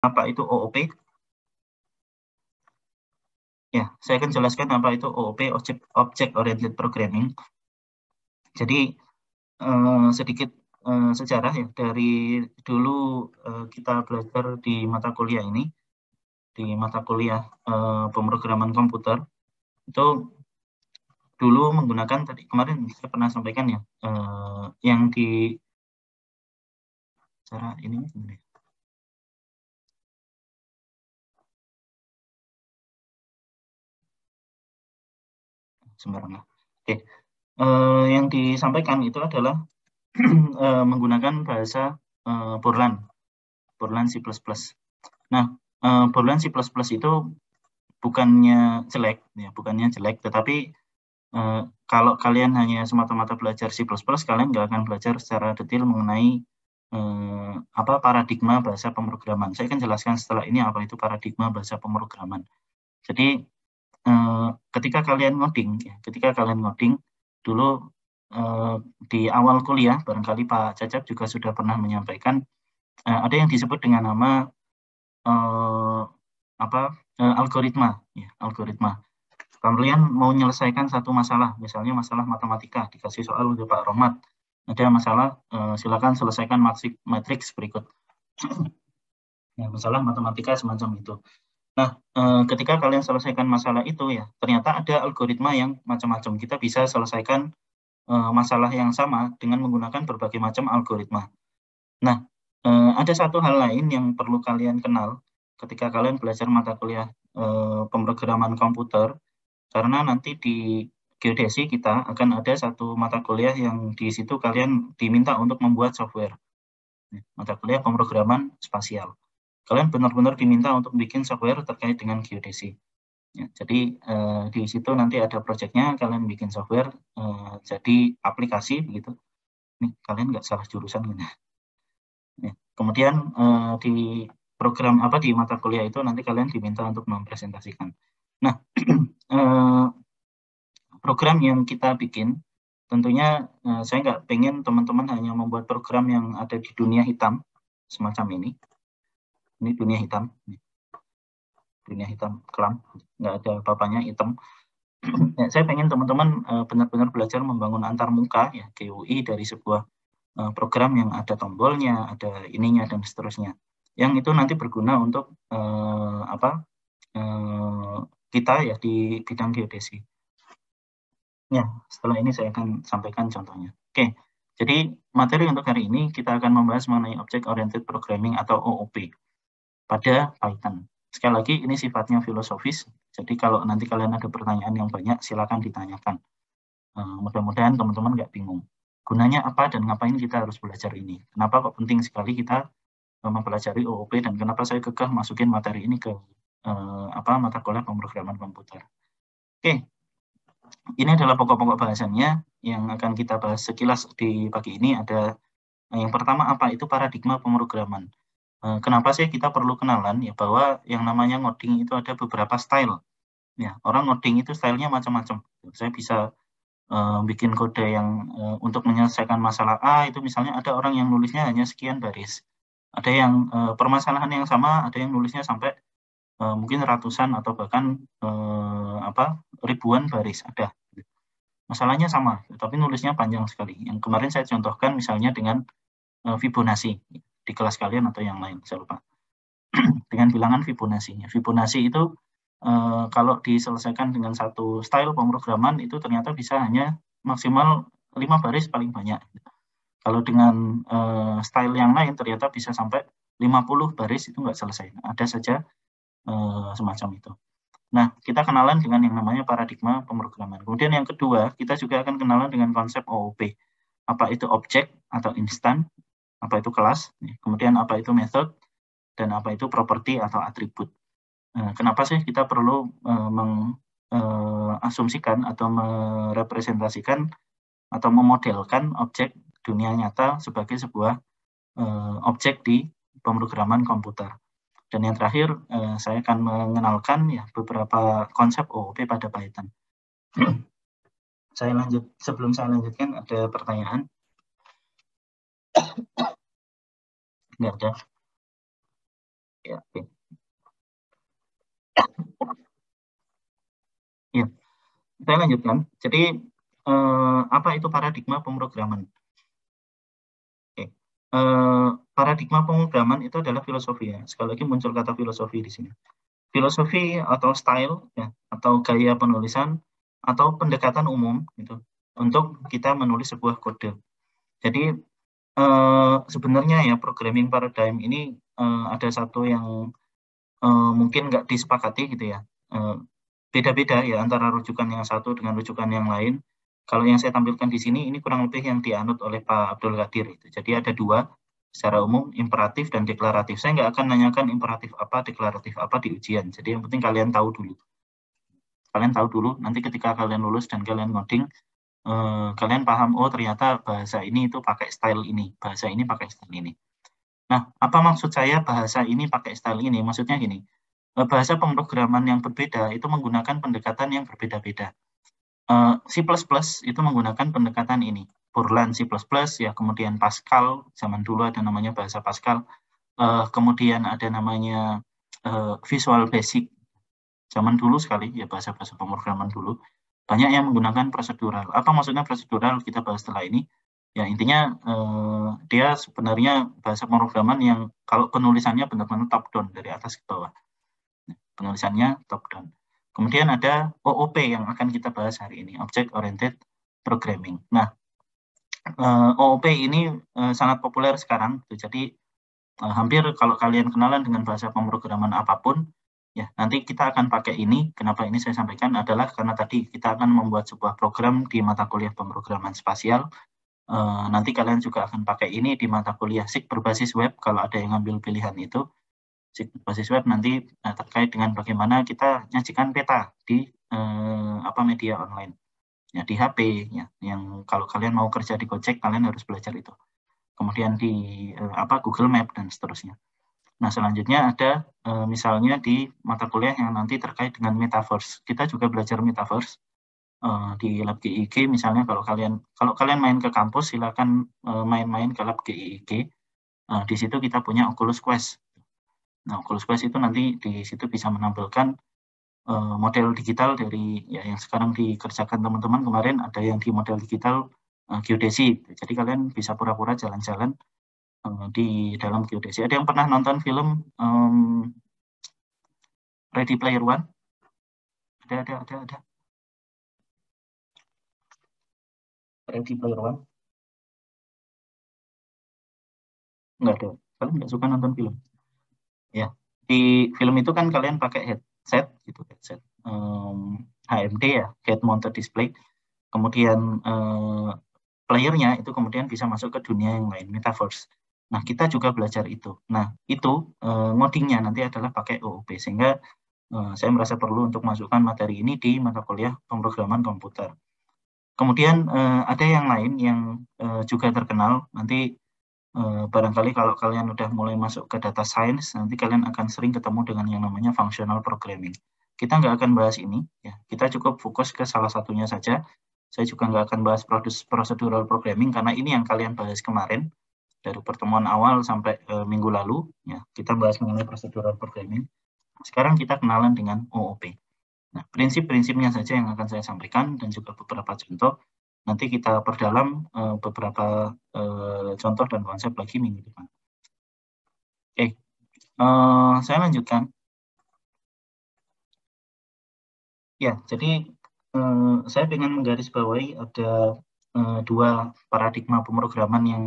apa itu OOP? Ya, saya akan jelaskan apa itu OOP, Object Oriented Programming. Jadi sedikit sejarah ya, dari dulu kita belajar di mata kuliah ini, di mata kuliah pemrograman komputer, itu dulu menggunakan, tadi kemarin saya pernah sampaikan ya, yang di cara ini gimana ya? Sembarangan. Oke, yang disampaikan itu adalah menggunakan bahasa Borland C++. Nah, Borland C++ itu bukannya jelek, ya, bukannya jelek, tetapi kalau kalian hanya semata-mata belajar C++, kalian nggak akan belajar secara detail mengenai apa paradigma bahasa pemrograman. Saya akan jelaskan setelah ini apa itu paradigma bahasa pemrograman. Jadi ketika kalian ngoding dulu di awal kuliah, barangkali Pak Cacap juga sudah pernah menyampaikan, ada yang disebut dengan nama algoritma. Ya, algoritma. Kalian mau menyelesaikan satu masalah, misalnya masalah matematika, dikasih soal oleh Pak Rohmat, ada masalah, silakan selesaikan matriks berikut. Ya, masalah matematika semacam itu. Nah, ketika kalian selesaikan masalah itu ya, ternyata ada algoritma yang macam-macam. Kita bisa selesaikan masalah yang sama dengan menggunakan berbagai macam algoritma. Nah, ada satu hal lain yang perlu kalian kenal ketika kalian belajar mata kuliah pemrograman komputer, karena nanti di geodesi kita akan ada satu mata kuliah yang di situ kalian diminta untuk membuat software. Mata kuliah pemrograman spasial. Kalian benar-benar diminta untuk bikin software terkait dengan geodesi. Ya, jadi di situ nanti ada proyeknya, kalian bikin software jadi aplikasi begitu. Nih, kalian nggak salah jurusan gitu. Ya, kemudian di program di mata kuliah itu nanti kalian diminta untuk mempresentasikan. Nah, program yang kita bikin, tentunya saya nggak pengen teman-teman hanya membuat program yang ada di dunia hitam, semacam ini. Ini dunia hitam. Dunia hitam kelam, nggak ada apa-apanya, hitam. Ya, saya pengen teman-teman benar-benar belajar membangun antarmuka, ya, GUI dari sebuah program yang ada tombolnya, ada ininya, dan seterusnya. Yang itu nanti berguna untuk kita ya di bidang geodesi. Ya, setelah ini saya akan sampaikan contohnya. Oke, jadi materi untuk hari ini kita akan membahas mengenai Object Oriented Programming atau OOP pada Python. Sekali lagi, ini sifatnya filosofis, jadi kalau nanti kalian ada pertanyaan yang banyak, silakan ditanyakan. Mudah-mudahan teman-teman nggak bingung. Gunanya apa dan ngapain kita harus belajar ini? Kenapa kok penting sekali kita mempelajari OOP dan kenapa saya kekeh masukin materi ini ke mata kuliah pemrograman komputer? Oke, ini adalah pokok-pokok bahasannya yang akan kita bahas sekilas di pagi ini. Ada yang pertama, apa itu paradigma pemrograman? Kenapa sih kita perlu kenalan ya bahwa yang namanya ngoding itu ada beberapa style. Ya, orang ngoding itu stylenya macam-macam. Saya bisa bikin kode yang untuk menyelesaikan masalah A itu misalnya ada orang yang nulisnya hanya sekian baris. Ada yang permasalahan yang sama, ada yang nulisnya sampai mungkin ratusan atau bahkan ribuan baris ada. Masalahnya sama, tapi nulisnya panjang sekali. Yang kemarin saya contohkan misalnya dengan Fibonacci di kelas kalian atau yang lain, saya lupa. Dengan bilangan Fibonacci. Fibonacci itu kalau diselesaikan dengan satu style pemrograman itu ternyata bisa hanya maksimal 5 baris paling banyak. Kalau dengan style yang lain ternyata bisa sampai 50 baris itu nggak selesai. Ada saja semacam itu. Nah, kita kenalan dengan yang namanya paradigma pemrograman. Kemudian yang kedua, kita juga akan kenalan dengan konsep OOP. Apa itu objek atau instan, apa itu kelas, kemudian apa itu method, dan apa itu properti atau atribut. Kenapa sih kita perlu mengasumsikan atau merepresentasikan atau memodelkan objek dunia nyata sebagai sebuah objek di pemrograman komputer. Dan yang terakhir, saya akan mengenalkan ya beberapa konsep OOP pada Python. Sebelum saya lanjutkan, ada pertanyaan? Nggak ada. Ya, oke. Ya, saya lanjutkan. Jadi apa itu paradigma pemrograman? Oke. Paradigma pemrograman itu adalah filosofi ya. Sekali lagi muncul kata filosofi di sini. Filosofi atau style ya, atau gaya penulisan atau pendekatan umum gitu untuk kita menulis sebuah kode. Jadi sebenarnya ya programming paradigm ini ada satu yang mungkin nggak disepakati gitu ya. Beda-beda ya antara rujukan yang satu dengan rujukan yang lain. Kalau yang saya tampilkan di sini ini kurang lebih yang dianut oleh Pak Abdul Qadir itu. Jadi ada dua secara umum, imperatif dan deklaratif. Saya nggak akan nanyakan imperatif apa, deklaratif apa di ujian. Jadi yang penting kalian tahu dulu. Kalian tahu dulu, nanti ketika kalian lulus dan kalian ngoding, kalian paham, oh ternyata bahasa ini itu pakai style ini, bahasa ini pakai style ini. Nah, apa maksud saya bahasa ini pakai style ini? Maksudnya gini, bahasa pemrograman yang berbeda itu menggunakan pendekatan yang berbeda-beda. C++ itu menggunakan pendekatan ini. Borland C++, ya kemudian Pascal, zaman dulu ada namanya bahasa Pascal, kemudian ada namanya Visual Basic, zaman dulu sekali, ya bahasa-bahasa pemrograman dulu. Banyak yang menggunakan prosedural. Apa maksudnya prosedural? Kita bahas setelah ini. Ya intinya dia sebenarnya bahasa pemrograman yang kalau penulisannya benar-benar top down dari atas ke bawah. Penulisannya top down. Kemudian ada OOP yang akan kita bahas hari ini, Object Oriented Programming. Nah, OOP ini sangat populer sekarang. Jadi hampir kalau kalian kenalan dengan bahasa pemrograman apapun, ya nanti kita akan pakai ini. Kenapa ini saya sampaikan adalah karena tadi kita akan membuat sebuah program di mata kuliah pemrograman spasial. Nanti kalian juga akan pakai ini di mata kuliah SIG berbasis web kalau ada yang ngambil pilihan itu. SIG berbasis web nanti terkait dengan bagaimana kita nyajikan peta di media online. Ya, di HP, ya, yang kalau kalian mau kerja di Gojek, kalian harus belajar itu. Kemudian di Google Map dan seterusnya. Nah, selanjutnya ada misalnya di mata kuliah yang nanti terkait dengan metaverse. Kita juga belajar metaverse di lab GIG misalnya kalau kalian main ke kampus silakan main-main ke lab GIG. Di situ kita punya Oculus Quest. Nah, Oculus Quest itu nanti di situ bisa menampilkan model digital dari ya yang sekarang dikerjakan teman-teman kemarin ada yang di model digital geodesi. Jadi kalian bisa pura-pura jalan-jalan di dalam geodesi. Ada yang pernah nonton film Ready Player One? Ada. Ready Player One? Enggak ada. Kalian nggak suka nonton film? Ya. Di film itu kan kalian pakai headset, gitu, headset HMD ya, head mounted display. Kemudian playernya itu kemudian bisa masuk ke dunia yang lain, metaverse. Nah, kita juga belajar itu. Nah, itu ngodingnya nanti adalah pakai OOP, sehingga saya merasa perlu untuk masukkan materi ini di mata kuliah pemrograman komputer. Kemudian ada yang lain yang juga terkenal, nanti barangkali kalau kalian udah mulai masuk ke data science, nanti kalian akan sering ketemu dengan yang namanya functional programming. Kita nggak akan bahas ini, ya. Kita cukup fokus ke salah satunya saja. Saya juga nggak akan bahas procedural programming, karena ini yang kalian bahas kemarin, dari pertemuan awal sampai minggu lalu, ya, kita bahas mengenai procedural programming. Sekarang kita kenalan dengan OOP. Nah, prinsip-prinsipnya saja yang akan saya sampaikan, dan juga beberapa contoh. Nanti kita perdalam beberapa contoh dan konsep lagi minggu depan. Oke, saya lanjutkan. Ya, jadi saya ingin menggarisbawahi ada dua paradigma pemrograman yang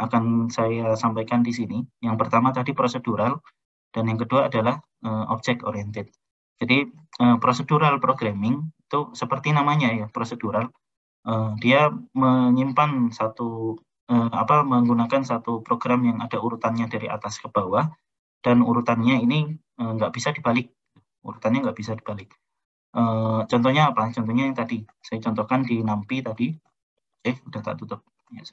akan saya sampaikan di sini. Yang pertama tadi prosedural, dan yang kedua adalah object oriented. Jadi procedural programming itu seperti namanya ya, prosedural. Dia menyimpan menggunakan satu program yang ada urutannya dari atas ke bawah, dan urutannya ini nggak bisa dibalik. Urutannya nggak bisa dibalik. Contohnya apa? Contohnya yang tadi saya contohkan di NumPy tadi. Udah tak tutup. Ya,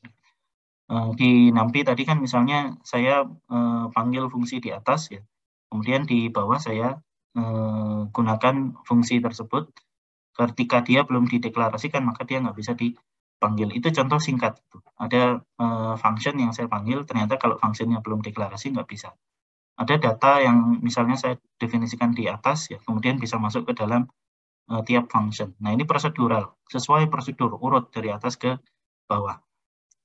di NumPy tadi kan misalnya saya panggil fungsi di atas ya, kemudian di bawah saya gunakan fungsi tersebut. Ketika dia belum dideklarasikan maka dia nggak bisa dipanggil. Itu contoh singkat. Ada function yang saya panggil, ternyata kalau functionnya belum deklarasi nggak bisa. Ada data yang misalnya saya definisikan di atas, ya, kemudian bisa masuk ke dalam tiap function. Nah, ini prosedural, sesuai prosedur urut dari atas ke bawah.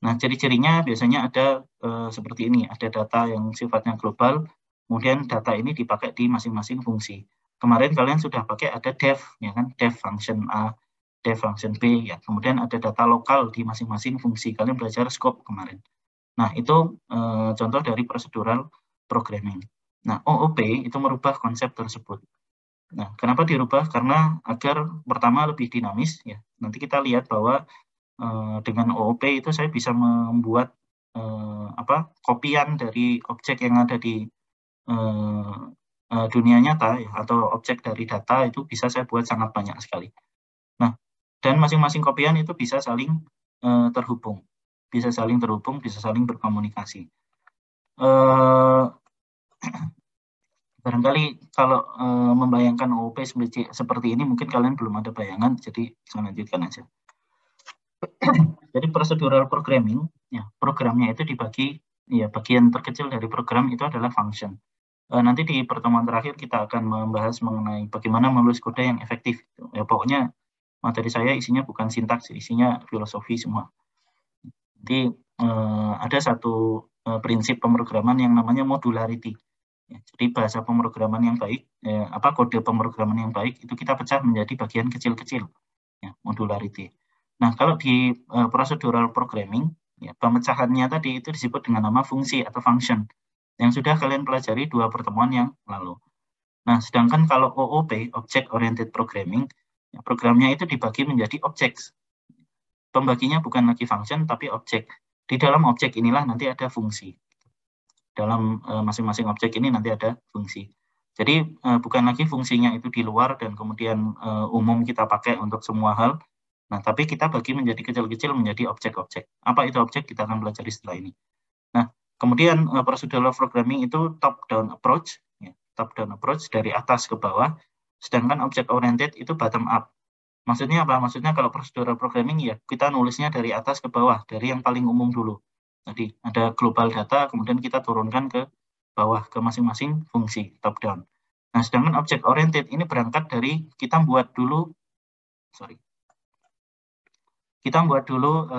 Nah, ciri-cirinya biasanya ada seperti ini, ada data yang sifatnya global, kemudian data ini dipakai di masing-masing fungsi. Kemarin kalian sudah pakai ada def, ya kan, def function A, def function B, ya. Kemudian ada data lokal di masing-masing fungsi. Kalian belajar scope kemarin. Nah, itu contoh dari procedural programming. Nah, OOP itu merubah konsep tersebut. Nah, kenapa dirubah? Karena agar pertama lebih dinamis, ya. Nanti kita lihat bahwa dengan OOP itu saya bisa membuat kopian dari objek yang ada di dunia nyata, ya, atau objek dari data itu bisa saya buat sangat banyak sekali. Nah, dan masing-masing kopian itu bisa saling terhubung, bisa saling berkomunikasi. Barangkali kalau membayangkan OOP seperti ini mungkin kalian belum ada bayangan, jadi saya lanjutkan aja. Jadi procedural programming, ya, programnya itu dibagi, ya, bagian terkecil dari program itu adalah function. Nanti di pertemuan terakhir kita akan membahas mengenai bagaimana menulis kode yang efektif. Ya, pokoknya materi saya isinya bukan sintaks, isinya filosofi semua. Jadi ada satu prinsip pemrograman yang namanya modularity. Ya, jadi bahasa pemrograman yang baik, kode pemrograman yang baik itu kita pecah menjadi bagian kecil-kecil, ya, modularity. Nah, kalau di procedural programming, ya, pemecahannya tadi itu disebut dengan nama fungsi atau function, yang sudah kalian pelajari 2 pertemuan yang lalu. Nah, sedangkan kalau OOP, Object Oriented Programming, ya, programnya itu dibagi menjadi objects. Pembaginya bukan lagi function, tapi objek. Di dalam objek inilah nanti ada fungsi. Dalam masing-masing objek ini nanti ada fungsi. Jadi bukan lagi fungsinya itu di luar dan kemudian umum kita pakai untuk semua hal. Nah, tapi kita bagi menjadi kecil-kecil menjadi objek-objek. Apa itu objek? Kita akan pelajari setelah ini. Nah, kemudian procedural programming itu top-down approach, ya, top-down approach dari atas ke bawah, sedangkan object-oriented itu bottom-up. Maksudnya apa? Maksudnya kalau procedural programming, ya, kita nulisnya dari atas ke bawah, dari yang paling umum dulu. Jadi ada global data, kemudian kita turunkan ke bawah, ke masing-masing fungsi, top-down. Nah, sedangkan object-oriented ini berangkat dari kita buat dulu, kita buat dulu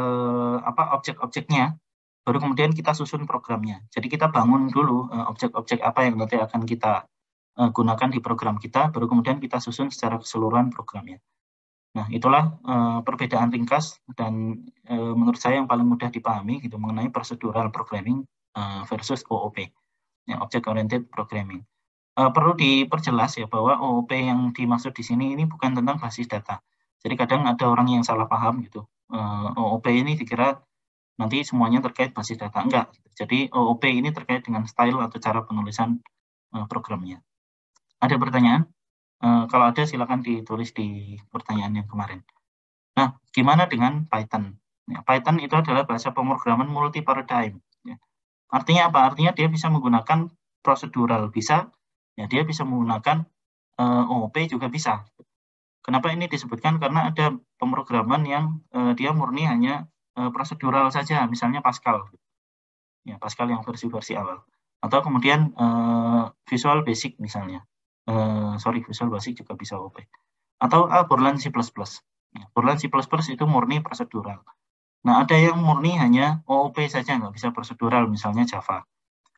objek-objeknya, baru kemudian kita susun programnya. Jadi kita bangun dulu objek-objek apa yang nanti akan kita gunakan di program kita, baru kemudian kita susun secara keseluruhan programnya. Nah, itulah perbedaan ringkas dan menurut saya yang paling mudah dipahami gitu mengenai procedural programming versus OOP, ya, Object Oriented Programming. Perlu diperjelas ya bahwa OOP yang dimaksud di sini ini bukan tentang basis data. Jadi kadang ada orang yang salah paham gitu. OOP ini dikira nanti semuanya terkait basis data. Enggak. Jadi OOP ini terkait dengan style atau cara penulisan programnya. Ada pertanyaan? Kalau ada silakan ditulis di pertanyaan yang kemarin. Nah, gimana dengan Python? Ya, Python itu adalah bahasa pemrograman multi-paradigm. Ya. Artinya apa? Artinya dia bisa menggunakan prosedural, bisa. Ya, dia bisa menggunakan OOP juga bisa. Kenapa ini disebutkan? Karena ada pemrograman yang dia murni hanya prosedural saja, misalnya Pascal. Ya, Pascal yang versi-versi awal. Atau kemudian Visual Basic misalnya. Visual Basic juga bisa OOP. Atau Borland C++. Ya, Borland C++ itu murni prosedural. Nah, ada yang murni hanya OOP saja, nggak bisa prosedural, misalnya Java.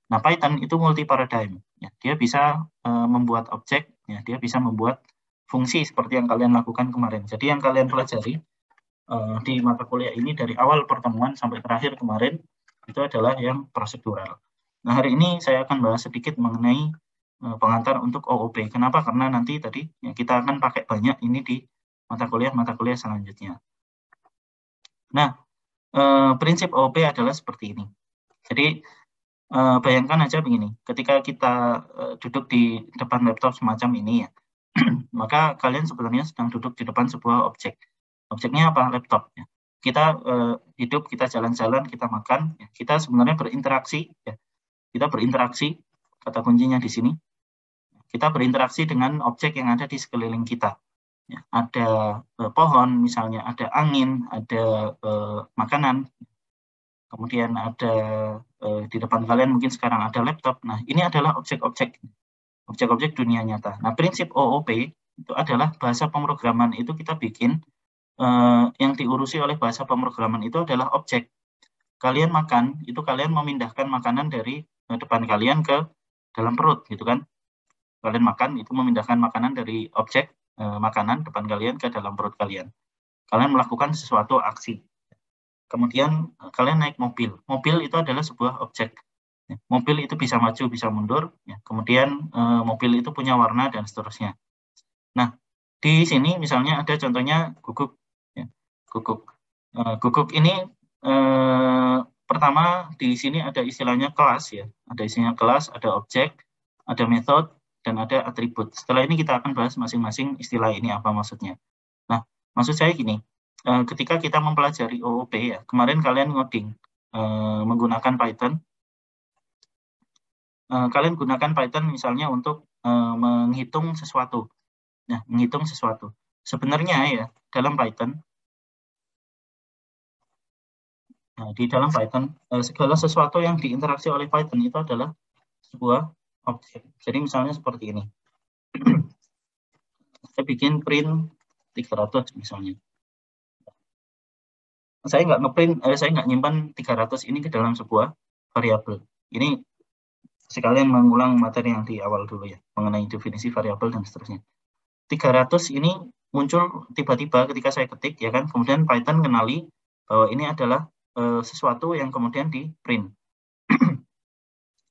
Nah, Python itu multi-paradigm. Ya, dia bisa membuat objek, ya, dia bisa membuat fungsi seperti yang kalian lakukan kemarin. Jadi yang kalian pelajari di mata kuliah ini dari awal pertemuan sampai terakhir kemarin, itu adalah yang prosedural. Nah, hari ini saya akan bahas sedikit mengenai pengantar untuk OOP. Kenapa? Karena nanti tadi ya, kita akan pakai banyak ini di mata kuliah selanjutnya. Nah, prinsip OOP adalah seperti ini. Jadi, bayangkan aja begini, ketika kita duduk di depan laptop semacam ini ya, maka kalian sebenarnya sedang duduk di depan sebuah objek. Objeknya apa? Laptop. Ya. Kita hidup, kita jalan-jalan, kita makan, ya. Kita sebenarnya berinteraksi. Ya. Kita berinteraksi, kata kuncinya di sini. Kita berinteraksi dengan objek yang ada di sekeliling kita. Ya, ada pohon misalnya, ada angin, ada makanan. kemudian ada di depan kalian mungkin sekarang ada laptop. Nah, ini adalah objek-objek dunia nyata. Nah, prinsip OOP itu adalah bahasa pemrograman itu kita bikin yang diurusi oleh bahasa pemrograman itu adalah objek. Kalian makan, itu kalian memindahkan makanan dari depan kalian ke dalam perut, gitu kan. Kalian makan, itu memindahkan makanan dari objek makanan depan kalian ke dalam perut kalian. Kalian melakukan sesuatu aksi. Kemudian kalian naik mobil. Mobil itu adalah sebuah objek. Mobil itu bisa maju, bisa mundur. Ya. Kemudian mobil itu punya warna dan seterusnya. Nah, di sini misalnya ada contohnya guguk. Ya. Guguk. Guguk ini pertama di sini ada istilahnya kelas ya. Ada istilahnya kelas, ada objek, ada method, dan ada atribut. Setelah ini kita akan bahas masing-masing istilah ini apa maksudnya. Nah, maksud saya gini, ketika kita mempelajari OOP ya, kemarin kalian ngoding menggunakan Python, kalian gunakan Python misalnya untuk menghitung sesuatu. Nah, menghitung sesuatu. Sebenarnya ya, dalam Python, di dalam Python, segala sesuatu yang diinteraksi oleh Python itu adalah sebuah objek. Jadi misalnya seperti ini. Saya bikin print 300 misalnya. Saya nggak nyimpan 300 ini ke dalam sebuah variabel. Ini sekalian mengulang materi yang di awal dulu ya, mengenai definisi variabel dan seterusnya. 300 ini muncul tiba-tiba ketika saya ketik, ya kan, kemudian Python kenali bahwa ini adalah sesuatu yang kemudian di print.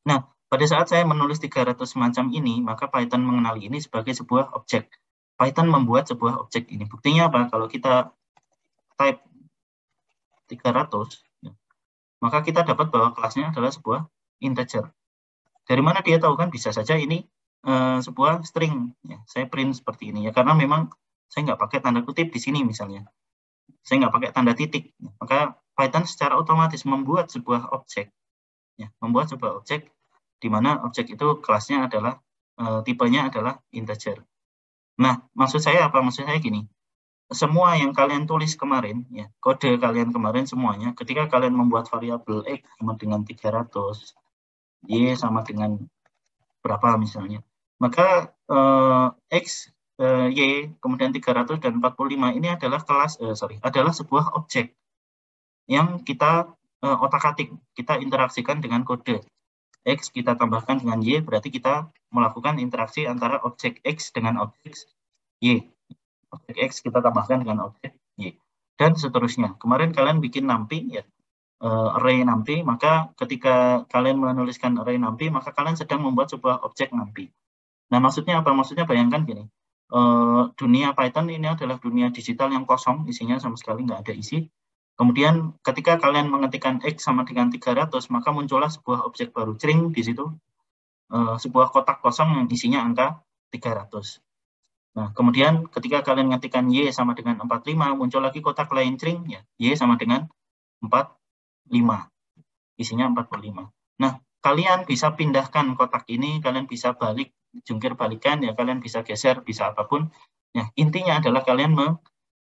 Nah, pada saat saya menulis 300 semacam ini, maka Python mengenali ini sebagai sebuah objek. Python membuat sebuah objek ini. Buktinya apa? Kalau kita type 300, ya, maka kita dapat bahwa kelasnya adalah sebuah integer. Dari mana dia tahu kan? Bisa saja ini sebuah string. Ya. Saya print seperti ini ya, karena memang saya nggak pakai tanda kutip di sini misalnya. Saya nggak pakai tanda titik. Ya. Maka Python secara otomatis membuat sebuah objek. Ya, membuat sebuah objek di mana objek itu kelasnya adalah tipenya adalah integer. Nah, maksud saya apa? Maksud saya gini. Semua yang kalian tulis kemarin, ya, kode kalian kemarin semuanya, ketika kalian membuat variabel X sama dengan 300, Y sama dengan berapa misalnya, maka X, Y, kemudian 300 dan 45 ini adalah adalah sebuah objek yang kita otak-atik, kita interaksikan dengan kode. X kita tambahkan dengan Y, berarti kita melakukan interaksi antara objek X dengan objek Y. Objek X kita tambahkan dengan objek Y. Dan seterusnya. Kemarin kalian bikin NumPy, ya, array NumPy, maka ketika kalian menuliskan array NumPy, maka kalian sedang membuat sebuah objek NumPy. Nah, maksudnya apa? Maksudnya bayangkan gini, dunia Python ini adalah dunia digital yang kosong, isinya sama sekali nggak ada isi. Kemudian ketika kalian mengetikkan X sama dengan 300, maka muncullah sebuah objek baru, string di situ, sebuah kotak kosong yang isinya angka 300. Nah, kemudian ketika kalian mengetikkan Y sama dengan 45, muncul lagi kotak lain string, ya, Y sama dengan 45. Isinya 45. Nah, kalian bisa pindahkan kotak ini, kalian bisa balik, jungkir balikan, ya, kalian bisa geser, bisa apapun. Ya, intinya adalah kalian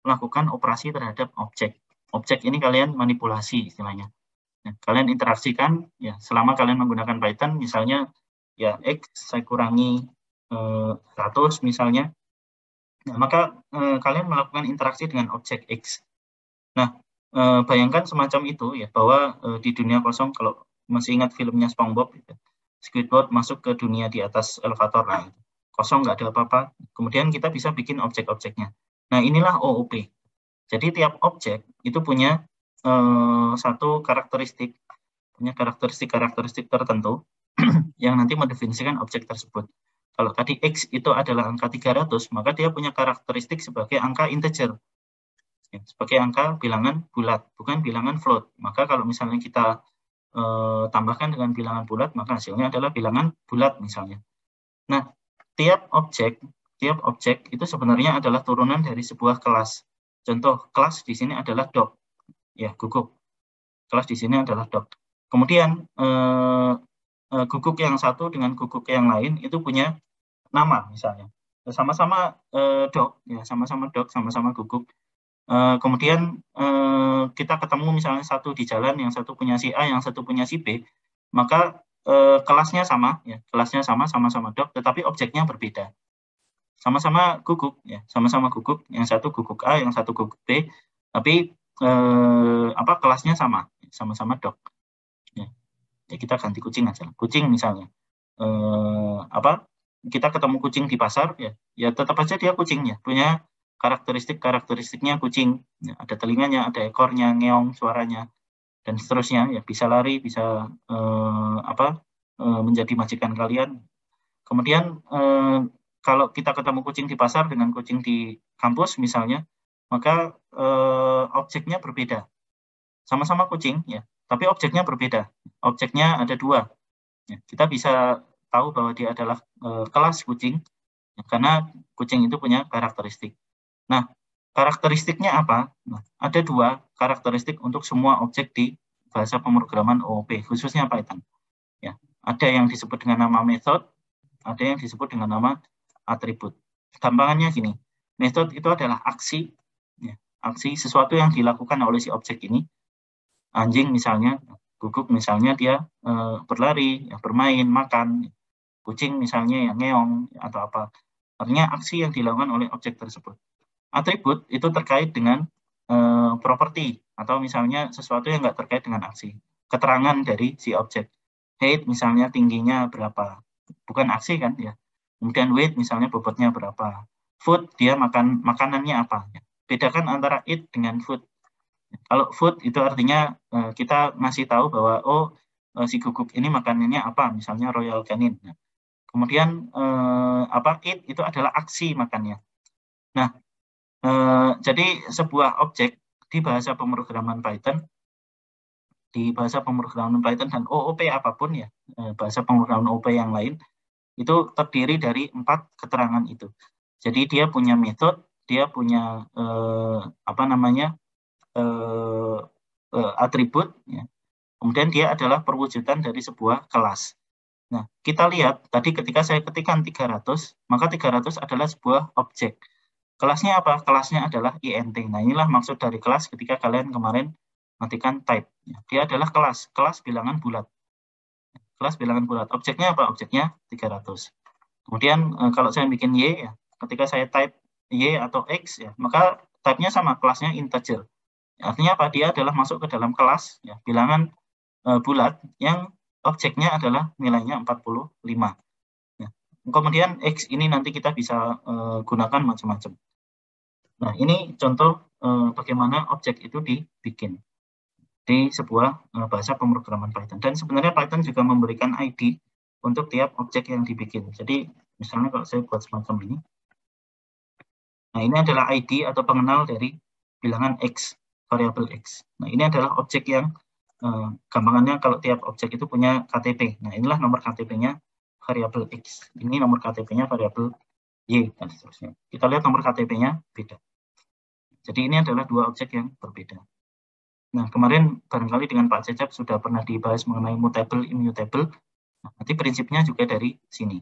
melakukan operasi terhadap objek. Objek ini kalian manipulasi istilahnya. Ya, kalian interaksikan, ya, selama kalian menggunakan Python, misalnya, ya, X saya kurangi 100 misalnya. Nah, maka kalian melakukan interaksi dengan objek X. Nah, bayangkan semacam itu ya, bahwa di dunia kosong, kalau masih ingat filmnya SpongeBob, gitu, Squidward masuk ke dunia di atas elevator, nah, kosong, nggak ada apa-apa. Kemudian kita bisa bikin objek-objeknya. Nah, inilah OOP. Jadi tiap objek itu punya satu karakteristik, punya karakteristik tertentu yang nanti mendefinisikan objek tersebut. Kalau tadi X itu adalah angka 300, maka dia punya karakteristik sebagai angka integer. Ya, sebagai angka bilangan bulat, bukan bilangan float. Maka kalau misalnya kita tambahkan dengan bilangan bulat, maka hasilnya adalah bilangan bulat misalnya. Nah, tiap objek itu sebenarnya adalah turunan dari sebuah kelas. Contoh, kelas di sini adalah dog. Ya, guguk. Kelas di sini adalah dog. Kemudian guguk yang satu dengan guguk yang lain itu punya nama misalnya, sama-sama dog, ya, sama-sama dog, sama-sama guguk. Kemudian kita ketemu misalnya satu di jalan, yang satu punya si A, yang satu punya si B, maka kelasnya sama, ya, kelasnya sama-sama dok, tetapi objeknya berbeda. Sama-sama guguk, ya, sama-sama guguk, yang satu guguk A, yang satu guguk B, tapi kelasnya sama-sama dok. Ya, kita ganti kucing aja, kucing misalnya. Kita ketemu kucing di pasar, ya tetap aja dia kucing, ya, punya karakteristiknya kucing, ya, ada telinganya, ada ekornya, ngeong suaranya, dan seterusnya, ya, bisa lari, bisa menjadi majikan kalian. Kemudian kalau kita ketemu kucing di pasar dengan kucing di kampus misalnya, maka objeknya berbeda, sama-sama kucing, ya, tapi objeknya berbeda. Objeknya ada dua. Ya, kita bisa tahu bahwa dia adalah kelas kucing, ya, karena kucing itu punya karakteristik. Nah, karakteristiknya apa? Nah, ada dua karakteristik untuk semua objek di bahasa pemrograman OOP, khususnya Python. Ya, ada yang disebut dengan nama method, ada yang disebut dengan nama atribut. Gampangannya gini, method itu adalah aksi, ya, aksi sesuatu yang dilakukan oleh si objek ini. Anjing misalnya, guguk misalnya dia berlari, ya, bermain, makan. Kucing misalnya yang ngeong atau apa. Artinya aksi yang dilakukan oleh objek tersebut. Atribut itu terkait dengan properti atau misalnya sesuatu yang nggak terkait dengan aksi. Keterangan dari si objek. Height misalnya tingginya berapa. Bukan aksi kan ya. Kemudian weight misalnya bobotnya berapa. Food dia makanannya apa. Bedakan antara eat dengan food. Kalau food itu artinya kita masih tahu bahwa si guguk ini makanannya apa, misalnya Royal Canin. Nah, kemudian eat itu adalah aksi makannya. Nah, jadi sebuah objek di bahasa pemrograman Python, dan OOP apapun ya, bahasa pemrograman OOP yang lain, itu terdiri dari 4 keterangan itu. Jadi dia punya metode, dia punya atribut, ya. Kemudian dia adalah perwujudan dari sebuah kelas. Nah, kita lihat tadi ketika saya ketikkan 300, maka 300 adalah sebuah objek. Kelasnya apa? Kelasnya adalah int. Nah, inilah maksud dari kelas ketika kalian kemarin matikan type. Dia adalah kelas bilangan bulat. Kelas bilangan bulat. Objeknya apa? Objeknya 300. Kemudian kalau saya bikin y, ya, ketika saya type y atau x, ya, maka type-nya sama, kelasnya integer. Artinya apa? Dia adalah masuk ke dalam kelas, ya, bilangan bulat yang objeknya adalah nilainya 45. Ya. Kemudian X ini nanti kita bisa gunakan macam-macam. Nah, ini contoh bagaimana objek itu dibikin di sebuah bahasa pemrograman Python. Dan sebenarnya Python juga memberikan ID untuk tiap objek yang dibikin. Jadi, misalnya kalau saya buat semacam ini. Nah, ini adalah ID atau pengenal dari bilangan X, variabel X. Nah, ini adalah objek yang gampangannya kalau tiap objek itu punya KTP. Nah, inilah nomor KTP-nya variabel X. Ini nomor KTP-nya variabel Y, dan seterusnya. Kita lihat nomor KTP-nya beda. Jadi ini adalah dua objek yang berbeda. Nah, kemarin barangkali dengan Pak Cecep sudah pernah dibahas mengenai mutable, immutable. Nah, nanti prinsipnya juga dari sini.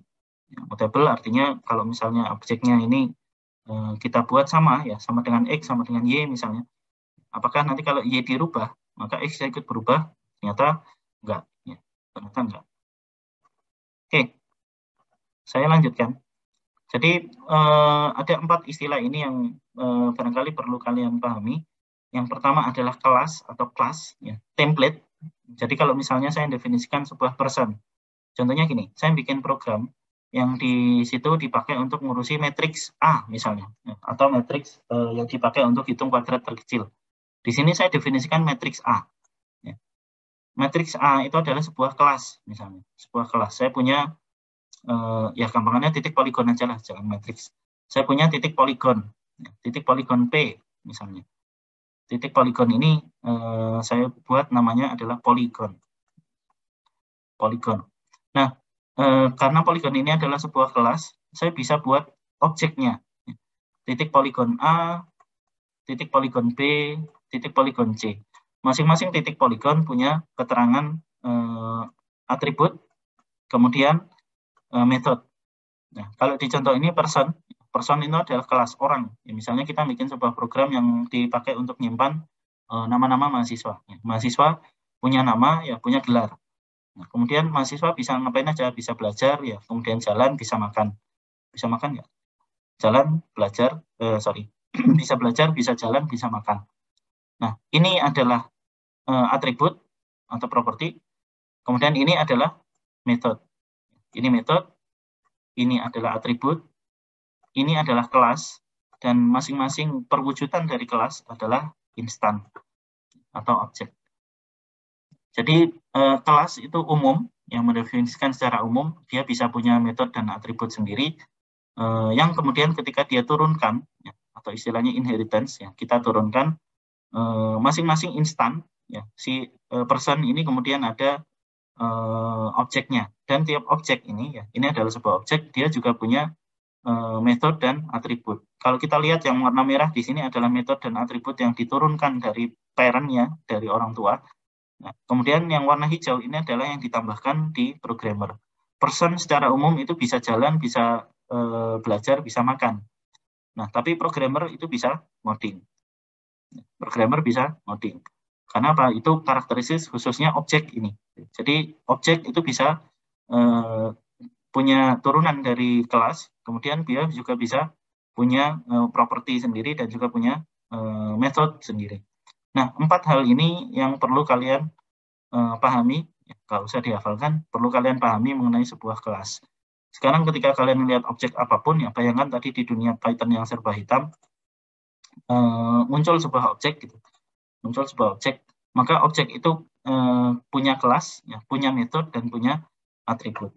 Ya, mutable artinya kalau misalnya objeknya ini kita buat sama, ya, sama dengan X, sama dengan Y misalnya. Apakah nanti kalau Y dirubah, maka X ikut berubah? Ternyata enggak. Ya, ternyata enggak. Oke, saya lanjutkan. Jadi ada 4 istilah ini yang barangkali perlu kalian pahami. Yang pertama adalah kelas atau class, ya, template. Jadi kalau misalnya saya definisikan sebuah person, contohnya gini, saya bikin program yang di situ dipakai untuk ngurusi matriks A misalnya, ya, atau matriks yang dipakai untuk hitung kuadrat terkecil. Di sini saya definisikan matriks A. Ya. Matriks A itu adalah sebuah kelas, misalnya. Sebuah kelas. Saya punya, ya gampangannya titik poligon aja lah, jangan matriks. Saya punya titik poligon. Ya, titik poligon P, misalnya. Titik poligon ini saya buat namanya adalah poligon. Poligon. Nah, karena poligon ini adalah sebuah kelas, saya bisa buat objeknya. Titik poligon A, titik poligon B, titik poligon C. Masing-masing titik poligon punya keterangan atribut, kemudian metode. Nah, kalau di contoh ini person Person itu adalah kelas orang. Ya, misalnya kita bikin sebuah program yang dipakai untuk menyimpan nama-nama mahasiswa. Ya, mahasiswa punya nama, ya punya gelar. Nah, kemudian mahasiswa bisa ngapain aja, bisa belajar, ya kemudian jalan, bisa makan. Bisa makan ya? Jalan, belajar, bisa belajar, bisa jalan, bisa makan. Nah, ini adalah atribut atau properti. Kemudian ini adalah method. Ini method, ini adalah atribut, ini adalah kelas, dan masing-masing perwujudan dari kelas adalah instan atau objek. Jadi kelas itu umum, yang mendefinisikan secara umum, dia bisa punya metode dan atribut sendiri, yang kemudian ketika dia turunkan, ya, atau istilahnya inheritance, ya, kita turunkan masing-masing instan, ya, si person ini kemudian ada objeknya, dan tiap objek ini, ya, ini adalah sebuah objek, dia juga punya metode dan atribut. Kalau kita lihat yang warna merah di sini adalah metode dan atribut yang diturunkan dari parent-nya, dari orang tua. Nah, kemudian yang warna hijau ini adalah yang ditambahkan di programmer. Person secara umum itu bisa jalan, bisa belajar, bisa makan. Nah, tapi programmer itu bisa ngoding. Programmer bisa ngoding. Karena apa? Itu karakteristik khususnya objek ini. Jadi objek itu bisa punya turunan dari kelas, kemudian dia juga bisa punya properti sendiri dan juga punya metode sendiri. Nah, 4 hal ini yang perlu kalian pahami, ya, kalau usah dihafalkan, perlu kalian pahami mengenai sebuah kelas. Sekarang ketika kalian melihat objek apapun, ya bayangkan tadi di dunia Python yang serba hitam, muncul sebuah objek, gitu. Muncul sebuah objek, maka objek itu punya kelas, ya, punya metode, dan punya atribut.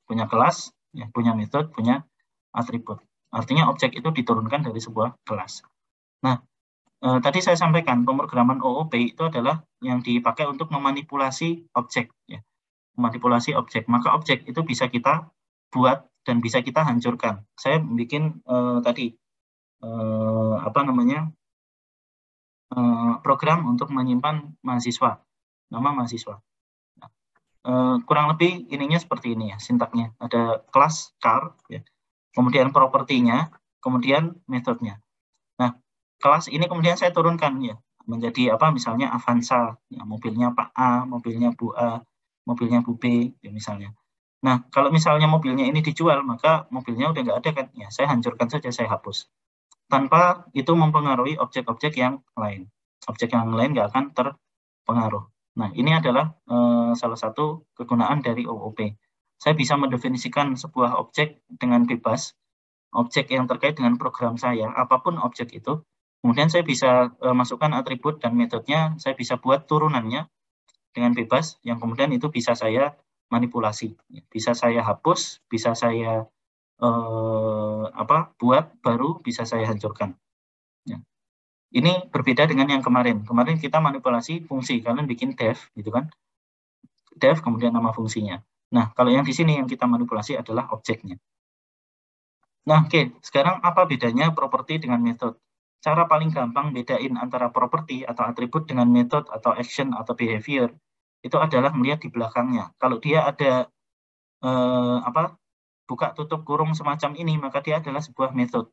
Punya kelas, ya, punya metode, punya atribut. Artinya objek itu diturunkan dari sebuah kelas. Nah, tadi saya sampaikan pemrograman OOP itu adalah yang dipakai untuk memanipulasi objek, ya. Memanipulasi objek. Maka objek itu bisa kita buat dan bisa kita hancurkan. Saya bikin tadi program untuk menyimpan mahasiswa, nama mahasiswa. Nah, kurang lebih ininya seperti ini ya, sintaknya. Ada kelas car, ya, kemudian propertinya, kemudian metodenya. Nah, kelas ini kemudian saya turunkan ya menjadi apa, misalnya Avanza, ya, mobilnya Pak A, mobilnya Bu A, mobilnya Bu B, ya, misalnya. Nah, kalau misalnya mobilnya ini dijual, maka mobilnya udah nggak ada kan, ya saya hancurkan saja, saya hapus. Tanpa itu mempengaruhi objek-objek yang lain. Objek yang lain nggak akan terpengaruh. Nah, ini adalah salah satu kegunaan dari OOP. Saya bisa mendefinisikan sebuah objek dengan bebas, objek yang terkait dengan program saya, apapun objek itu. Kemudian saya bisa masukkan atribut dan metodenya, saya bisa buat turunannya dengan bebas, yang kemudian itu bisa saya manipulasi. Bisa saya hapus, bisa saya buat baru, bisa saya hancurkan. Ya. Ini berbeda dengan yang kemarin. Kemarin kita manipulasi fungsi, kalian bikin def, gitu kan? Def, kemudian nama fungsinya. Nah, kalau yang di sini yang kita manipulasi adalah objeknya. Nah, oke. Sekarang apa bedanya properti dengan metode? Cara paling gampang bedain antara properti atau atribut dengan metode atau action atau behavior itu adalah melihat di belakangnya. Kalau dia ada buka tutup kurung semacam ini, maka dia adalah sebuah metode.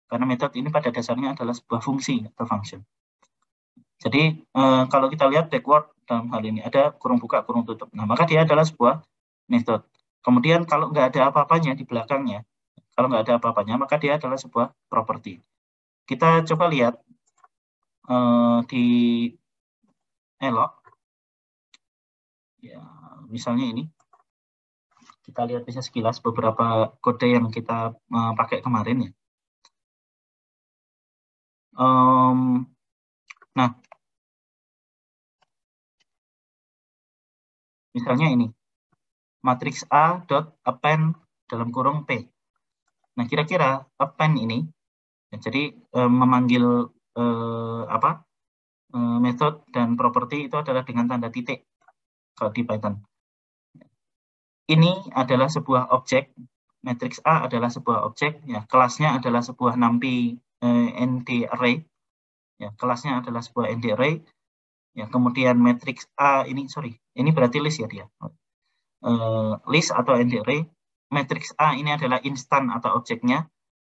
Karena metode ini pada dasarnya adalah sebuah fungsi atau function. Jadi kalau kita lihat backward dalam hal ini ada kurung buka kurung tutup. Nah, maka dia adalah sebuah metode. Kemudian kalau nggak ada apa-apanya di belakangnya, kalau nggak ada apa-apanya, maka dia adalah sebuah property. Kita coba lihat di elok. Ya, misalnya ini. Kita lihat bisa sekilas beberapa kode yang kita pakai kemarin ya. Nah, misalnya ini. Matriks A dot append dalam kurung P. Nah, kira-kira append ini, ya, jadi memanggil metode dan properti itu adalah dengan tanda titik kalau di Python. Ini adalah sebuah objek, matriks A adalah sebuah objek, ya, kelasnya adalah sebuah NumPy ND array, ya, kelasnya adalah sebuah ND array, ya, kemudian matriks A ini, ini berarti list ya dia, list atau ND array, matriks A ini adalah instan atau objeknya,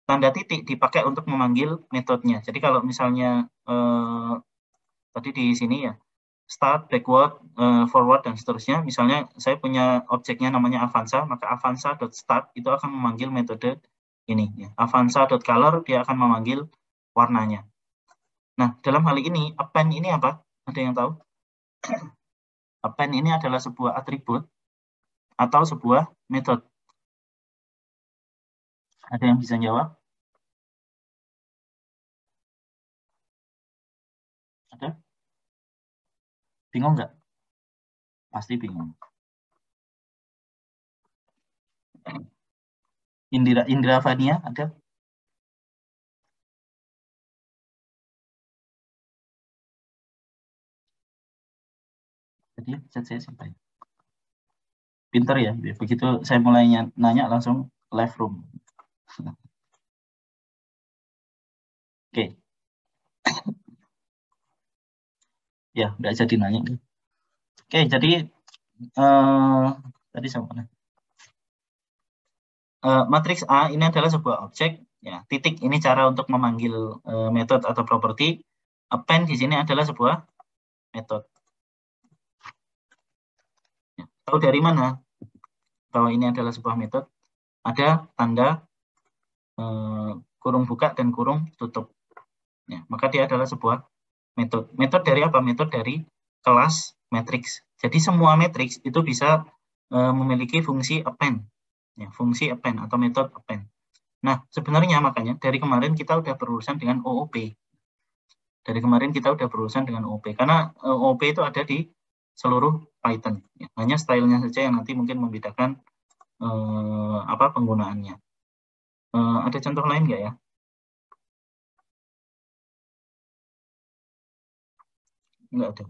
tanda titik dipakai untuk memanggil metodenya. Jadi kalau misalnya tadi di sini ya, start, backward, forward, dan seterusnya. Misalnya saya punya objeknya namanya Avanza, maka Avanza.start itu akan memanggil metode ini. Ya. Avanza.color dia akan memanggil warnanya. Nah, dalam hal ini, append ini apa? Ada yang tahu? Append ini adalah sebuah atribut atau sebuah metode. Ada yang bisa jawab? Ada? Bingung nggak? Pasti bingung. Indra Fania, ada? Jadi chat saya sampai. Pinter ya, begitu saya mulai nanya langsung live room. Oke. Ya, nggak jadi nanya. Oke, jadi tadi sama mana? Matriks A ini adalah sebuah objek. Ya, titik ini cara untuk memanggil metode atau properti. Append di sini adalah sebuah metode. Ya, tahu dari mana bahwa ini adalah sebuah metode? Ada tanda kurung buka dan kurung tutup. Ya, maka dia adalah sebuah metode. Metode dari apa? Metode dari kelas matriks. Jadi semua matriks itu bisa memiliki fungsi append. Ya, fungsi append atau metode append. Nah, sebenarnya makanya dari kemarin kita udah berurusan dengan OOP. Dari kemarin kita udah berurusan dengan OOP. Karena OOP itu ada di seluruh Python. Ya, hanya stylenya saja yang nanti mungkin membedakan apa penggunaannya. Ada contoh lain nggak ya? Nggak ada.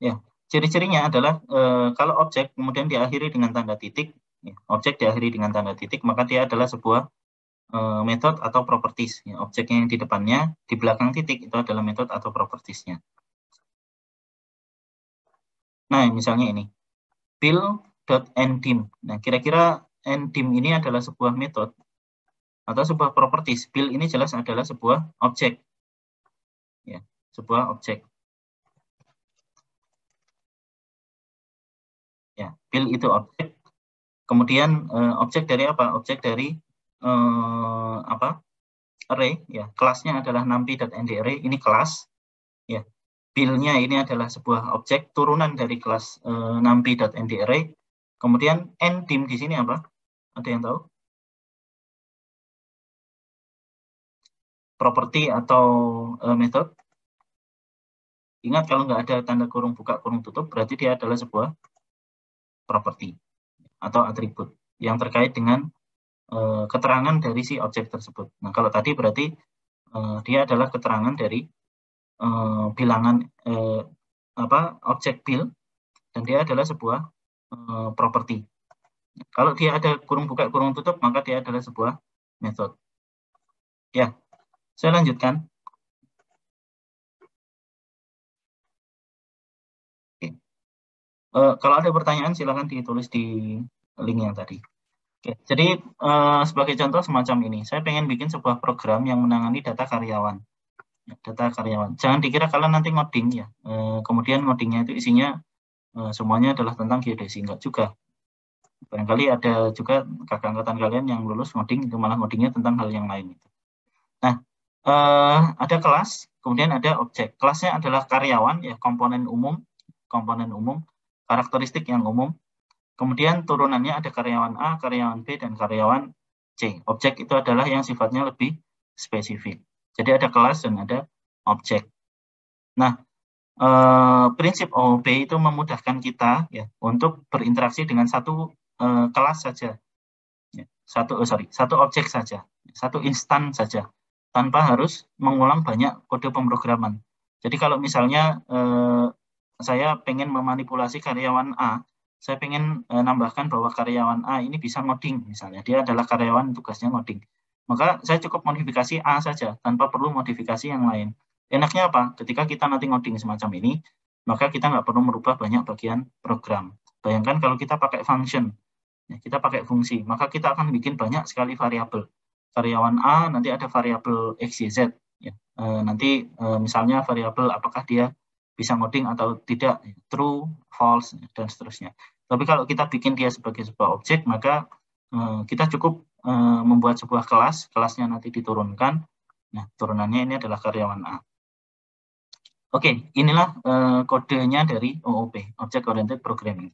Ya, ciri-cirinya adalah kalau objek kemudian diakhiri dengan tanda titik, ya, objek diakhiri dengan tanda titik, maka dia adalah sebuah metode atau properties. Ya, objeknya yang di depannya, di belakang titik itu adalah metode atau propertiesnya. Nah, misalnya ini, bill.enddim. Nah, kira-kira enddim ini adalah sebuah metode atau sebuah properties. Bill ini jelas adalah sebuah objek. Ya, sebuah objek. Ya, bill itu objek. Kemudian objek dari apa? Objek dari apa? Array. Ya, kelasnya adalah numpy.ndArray. Ini kelas. Ya, bill-nya ini adalah sebuah objek turunan dari kelas numpy.ndArray. Kemudian enddim di sini apa? Ada yang tahu? Properti atau method. Ingat kalau nggak ada tanda kurung buka kurung tutup berarti dia adalah sebuah properti atau atribut yang terkait dengan keterangan dari si objek tersebut. Nah, kalau tadi berarti dia adalah keterangan dari bilangan apa objek bill dan dia adalah sebuah properti. Kalau dia ada kurung buka kurung tutup maka dia adalah sebuah method. Ya, saya lanjutkan. Oke. Kalau ada pertanyaan silakan ditulis di link yang tadi. Oke, jadi sebagai contoh semacam ini, saya pengen bikin sebuah program yang menangani data karyawan. Ya, data karyawan. Jangan dikira kalian nanti ngoding ya. Kemudian ngodingnya itu isinya semuanya adalah tentang geodesi, enggak juga. Barangkali ada juga kakak angkatan kalian yang lulus ngoding itu malah ngodingnya tentang hal yang lain. Nah, ada kelas, kemudian ada objek. Kelasnya adalah karyawan ya, komponen umum, karakteristik yang umum. Kemudian turunannya ada karyawan A, karyawan B, dan karyawan C. Objek itu adalah yang sifatnya lebih spesifik. Jadi ada kelas dan ada objek. Nah, prinsip OOP itu memudahkan kita ya untuk berinteraksi dengan satu kelas saja. Ya, satu objek saja, satu instan saja, tanpa harus mengulang banyak kode pemrograman. Jadi kalau misalnya saya pengen memanipulasi karyawan A, saya pengen nambahkan bahwa karyawan A ini bisa ngoding, misalnya dia adalah karyawan tugasnya ngoding. Maka saya cukup modifikasi A saja, tanpa perlu modifikasi yang lain. Enaknya apa? Ketika kita nanti ngoding semacam ini, maka kita nggak perlu merubah banyak bagian program. Bayangkan kalau kita pakai function, kita pakai fungsi, maka kita akan bikin banyak sekali variabel. karyawan A, nanti ada variabel X, Y, Z. Ya. Nanti misalnya variabel apakah dia bisa ngoding atau tidak, true, false, dan seterusnya. Tapi kalau kita bikin dia sebagai sebuah objek, maka kita cukup membuat sebuah kelas, kelasnya nanti diturunkan. Nah, turunannya ini adalah karyawan A. Oke, inilah kodenya dari OOP, Object Oriented Programming.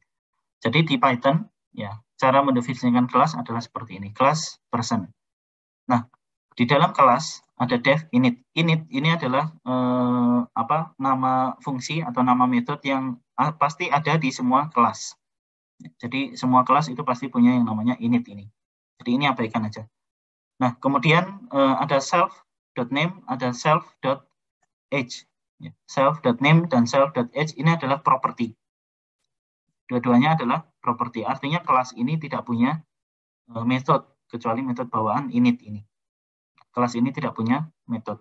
Jadi di Python, ya, cara mendefinisikan kelas adalah seperti ini, kelas person. Nah, di dalam kelas ada def init. Init ini adalah nama fungsi atau nama metode yang pasti ada di semua kelas. Jadi semua kelas itu pasti punya yang namanya init ini. Jadi ini abaikan aja. Nah, kemudian ada self.name, ada self.age. Self.name dan self.age ini adalah property. Dua-duanya adalah property. Artinya kelas ini tidak punya metode kecuali metode bawaan init ini. Kelas ini tidak punya metode.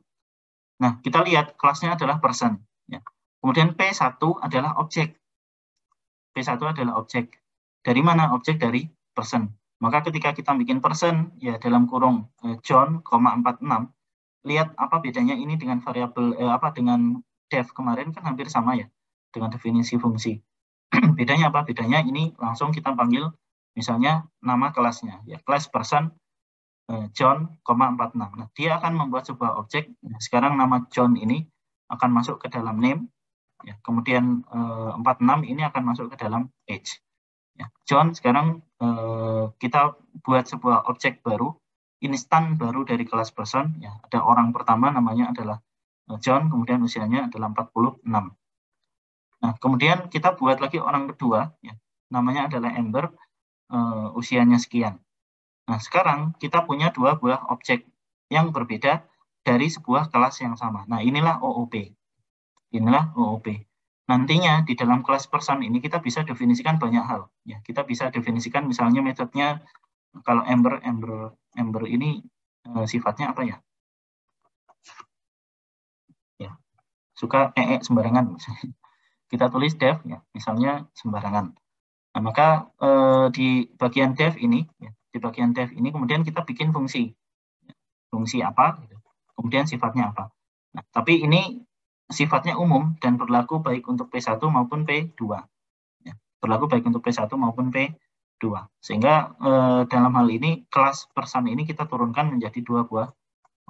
Nah, kita lihat kelasnya adalah person. Ya. Kemudian P1 adalah objek. P1 adalah objek. Dari mana? Objek dari person. Maka ketika kita bikin person, ya dalam kurung John, 46, lihat apa bedanya ini dengan variabel dengan def kemarin kan hampir sama ya dengan definisi fungsi. Bedanya apa? Bedanya ini langsung kita panggil misalnya nama kelasnya ya, kelas person John, 46. Nah, dia akan membuat sebuah objek. Nah, sekarang nama John ini akan masuk ke dalam name ya. Kemudian 46 ini akan masuk ke dalam age. Ya, John sekarang kita buat sebuah objek baru, instan baru dari kelas person ya. Ada orang pertama namanya adalah John, kemudian usianya adalah 46. Nah, kemudian kita buat lagi orang kedua ya. Namanya adalah Amber, usianya sekian. Nah, sekarang kita punya dua buah objek yang berbeda dari sebuah kelas yang sama. Nah, inilah OOP. Inilah OOP. Nantinya di dalam kelas person ini kita bisa definisikan banyak hal. Ya, kita bisa definisikan misalnya metodenya kalau Amber ini sifatnya apa ya? Ya, suka sembarangan. Kita tulis def ya, misalnya sembarangan. Nah, maka di bagian def ini, ya, di bagian def ini kemudian kita bikin fungsi. Fungsi apa? Gitu. Kemudian sifatnya apa? Nah, tapi ini sifatnya umum dan berlaku baik untuk P1 maupun P2. Ya, berlaku baik untuk P1 maupun P2. Sehingga dalam hal ini kelas person ini kita turunkan menjadi dua buah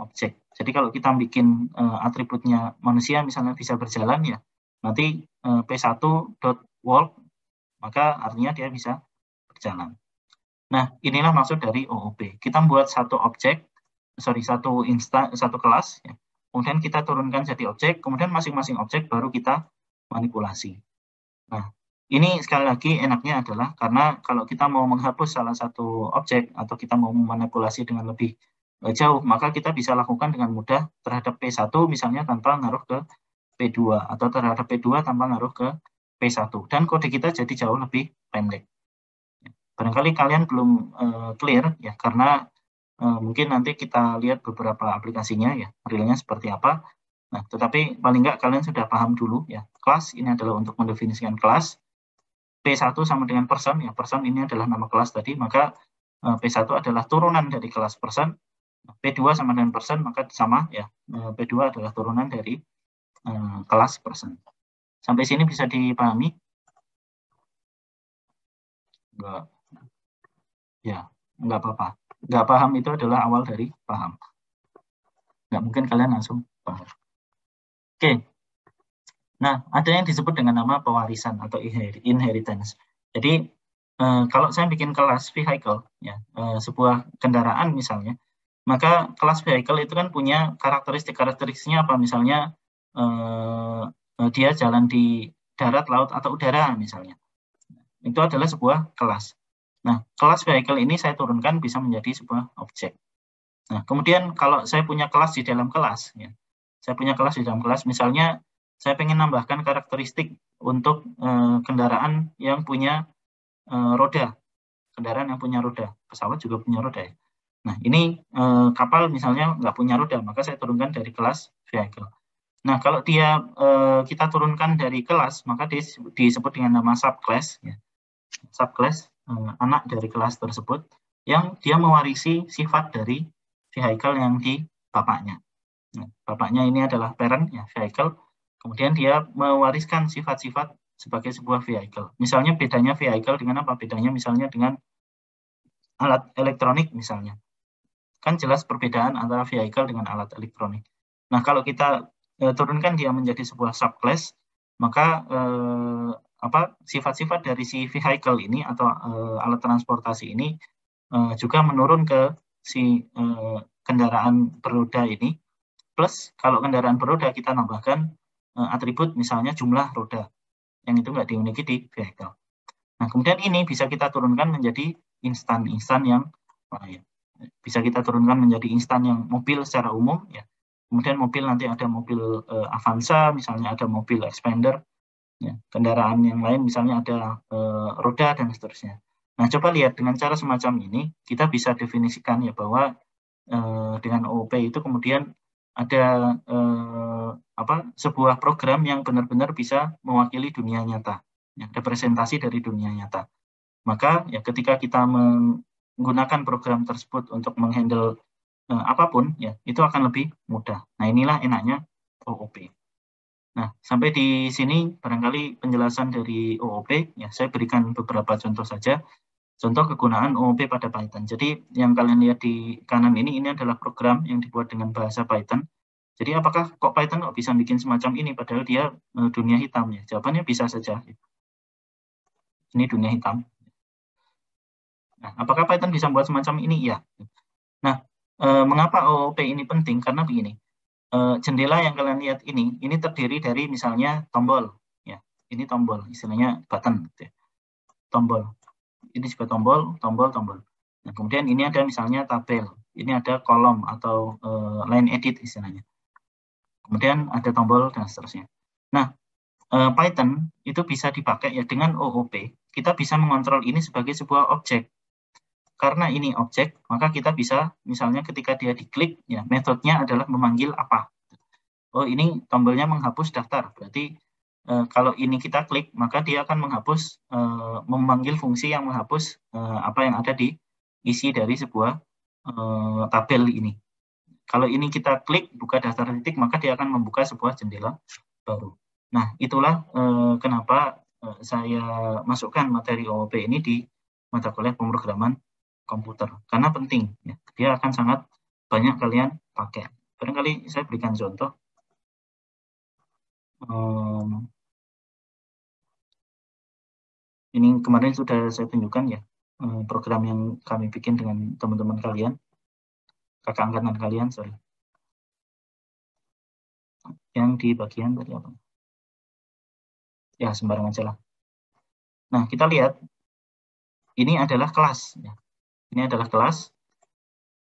objek. Jadi kalau kita bikin atributnya manusia misalnya bisa berjalan ya, nanti P1.walk maka artinya dia bisa berjalan. Nah, inilah maksud dari OOP. Kita membuat satu kelas, ya. Kemudian kita turunkan jadi objek, kemudian masing-masing objek baru kita manipulasi. Nah, ini sekali lagi enaknya adalah karena kalau kita mau menghapus salah satu objek atau kita mau memanipulasi dengan lebih jauh, maka kita bisa lakukan dengan mudah terhadap P1 misalnya tanpa ngaruh ke P2 atau terhadap P2 tanpa ngaruh ke P1 dan kode kita jadi jauh lebih pendek. Barangkali kalian belum clear ya karena mungkin nanti kita lihat beberapa aplikasinya ya, realnya seperti apa. Nah, tetapi paling nggak kalian sudah paham dulu ya. Kelas ini adalah untuk mendefinisikan kelas. P1 sama dengan person ya. Person ini adalah nama kelas tadi, maka P1 adalah turunan dari kelas person. P2 sama dengan person, maka sama ya. P2 adalah turunan dari kelas person. Sampai sini bisa dipahami? Enggak. Ya, enggak apa-apa. Enggak paham itu adalah awal dari paham. Enggak mungkin kalian langsung paham. Oke. Nah, ada yang disebut dengan nama pewarisan atau inheritance. Jadi, kalau saya bikin kelas vehicle, ya, sebuah kendaraan misalnya, maka kelas vehicle itu kan punya karakteristiknya apa? Misalnya, dia jalan di darat, laut, atau udara misalnya. Itu adalah sebuah kelas. Nah, kelas vehicle ini saya turunkan bisa menjadi sebuah objek. Nah, kemudian kalau saya punya kelas di dalam kelas, ya, saya punya kelas di dalam kelas, misalnya saya pengen nambahkan karakteristik untuk kendaraan yang punya roda, kendaraan yang punya roda, pesawat juga punya roda. Ya. Nah, ini kapal misalnya nggak punya roda, maka saya turunkan dari kelas vehicle. Nah, kalau dia kita turunkan dari kelas, maka disebut dengan nama subclass, ya. Subclass anak dari kelas tersebut yang dia mewarisi sifat dari vehicle yang di bapaknya. Nah, bapaknya ini adalah parent, ya, vehicle. Kemudian dia mewariskan sifat-sifat sebagai sebuah vehicle. Misalnya bedanya vehicle dengan apa? Bedanya misalnya dengan alat elektronik misalnya. Kan jelas perbedaan antara vehicle dengan alat elektronik. Nah, kalau kita turunkan dia menjadi sebuah subclass, maka sifat-sifat dari si vehicle ini atau alat transportasi ini juga menurun ke si kendaraan beroda ini. Plus, kalau kendaraan beroda kita nambahkan atribut misalnya jumlah roda, yang itu nggak dimiliki di vehicle. Nah, kemudian ini bisa kita turunkan menjadi instan yang lain. Bisa kita turunkan menjadi instan yang mobil secara umum, ya. Kemudian mobil nanti ada mobil Avanza, misalnya ada mobil Expander, ya. Kendaraan yang lain misalnya ada roda dan seterusnya. Nah, coba lihat dengan cara semacam ini, kita bisa definisikan ya bahwa dengan OOP itu kemudian ada sebuah program yang benar-benar bisa mewakili dunia nyata, ya, representasi dari dunia nyata. Maka ya ketika kita menggunakan program tersebut untuk menghandle apapun, ya itu akan lebih mudah. Nah, inilah enaknya OOP. Nah, sampai di sini barangkali penjelasan dari OOP, ya saya berikan beberapa contoh saja. Contoh kegunaan OOP pada Python. Jadi yang kalian lihat di kanan ini adalah program yang dibuat dengan bahasa Python. Jadi apakah kok Python kok bisa bikin semacam ini padahal dia dunia hitam, ya? Jawabannya bisa saja. Ini dunia hitam. Nah, apakah Python bisa membuat semacam ini? Ya. Nah, mengapa OOP ini penting? Karena begini, jendela yang kalian lihat ini terdiri dari misalnya tombol, ya. Ini tombol, istilahnya button, gitu ya. Tombol. Ini juga tombol. Nah, kemudian ini ada misalnya tabel, ini ada kolom atau line edit istilahnya. Kemudian ada tombol dan seterusnya. Nah, Python itu bisa dipakai ya dengan OOP. Kita bisa mengontrol ini sebagai sebuah objek. Karena ini objek, maka kita bisa misalnya ketika dia diklik, ya metodenya adalah memanggil apa. Oh, ini tombolnya menghapus daftar. Berarti kalau ini kita klik, maka dia akan menghapus, memanggil fungsi yang menghapus apa yang ada di isi dari sebuah tabel ini. Kalau ini kita klik, buka daftar titik, maka dia akan membuka sebuah jendela baru. Nah, itulah kenapa saya masukkan materi OOP ini di mata kuliah pemrograman komputer. Karena penting, ya. Dia akan sangat banyak kalian pakai. Barangkali saya berikan contoh. Ini kemarin sudah saya tunjukkan ya, program yang kami bikin dengan teman-teman kalian, kakak angkatan kalian, sorry. Yang di bagian tadi apa? Ya, sembarangan aja lah. Nah, kita lihat, ini adalah kelas. Ya. Ini adalah kelas,